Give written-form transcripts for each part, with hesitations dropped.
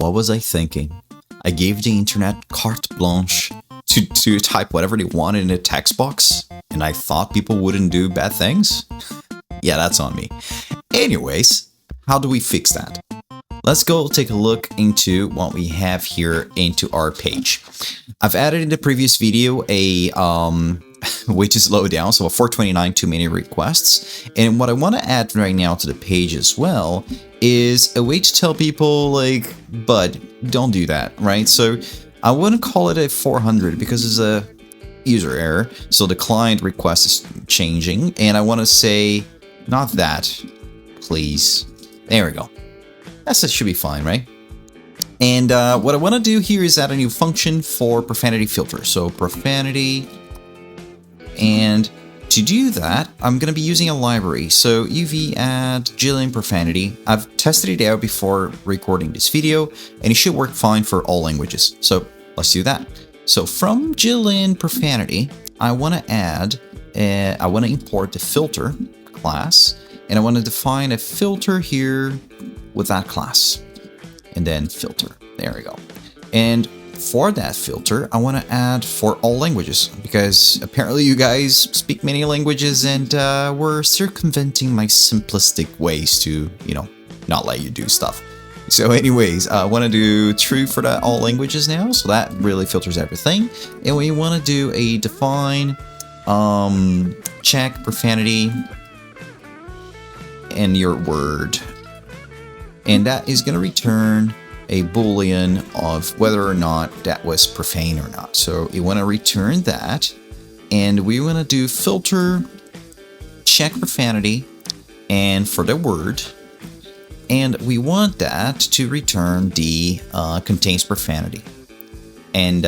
What was I thinking? I gave the internet carte blanche to type whatever they wanted in the text box, and I thought people wouldn't do bad things? Yeah, that's on me. Anyways, how do we fix that? Let's go take a look into what we have here into our page. I've added in the previous video a way to slow down, so a 429 too many requests. And what I want to add right now to the page as well is a way to tell people like, bud, don't do that, right? So I wouldn't call it a 400 because it's a user error. So the client request is changing, and I want to say, not that, please. There we go. That should be fine, right? And what I want to do here is add a new function for profanity filter. So profanity, and to do that, I'm going to be using a library. So uv add Jillian profanity. I've tested it out before recording this video, and it should work fine for all languages. So let's do that. So from Jillian profanity, I want to add, I want to import the filter class, and I want to define a filter here with that class, and then filter. There we go. And for that filter, I want to add for all languages, because apparently you guys speak many languages, and we're circumventing my simplistic ways to, you know, not let you do stuff. So anyways, I want to do true for that all languages now, so that really filters everything. And we want to do a define check profanity and your word. And that is going to return a boolean of whether or not that was profane or not. So you want to return that, and we want to do filter check profanity and for the word, and we want that to return the contains profanity. And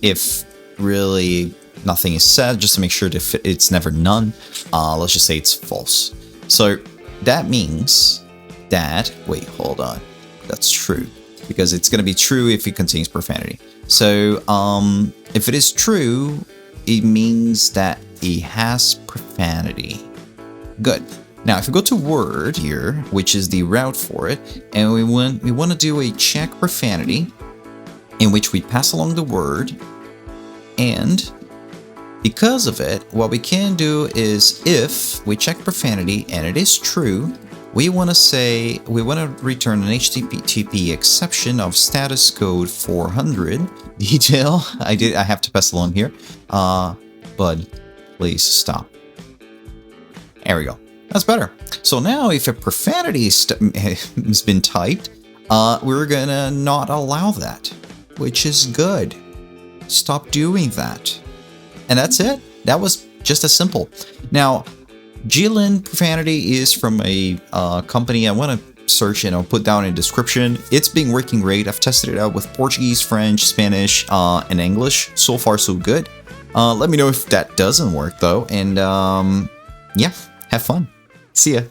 if really nothing is said, just to make sure that it's never none, let's just say it's false. So that means that, wait, hold on, that's true, because it's going to be true if it contains profanity. So if it is true, it means that it has profanity. Good. Now if we go to word here, which is the route for it, and we want to do a check profanity in which we pass along the word, and because of it, what we can do is if we check profanity and it is true, we want to say, we want to return an HTTP exception of status code 400 detail. I have to pass along here. Bud, please stop. There we go. That's better. So now if a profanity has been typed, we're gonna not allow that, which is good. Stop doing that. And that's it. That was just as simple. Now, Jillian profanity is from a company. I want to search and I'll put down in the description. It's been working great. I've tested it out with Portuguese, French, Spanish, and English. So far, so good. Let me know if that doesn't work though. And yeah, have fun. See ya.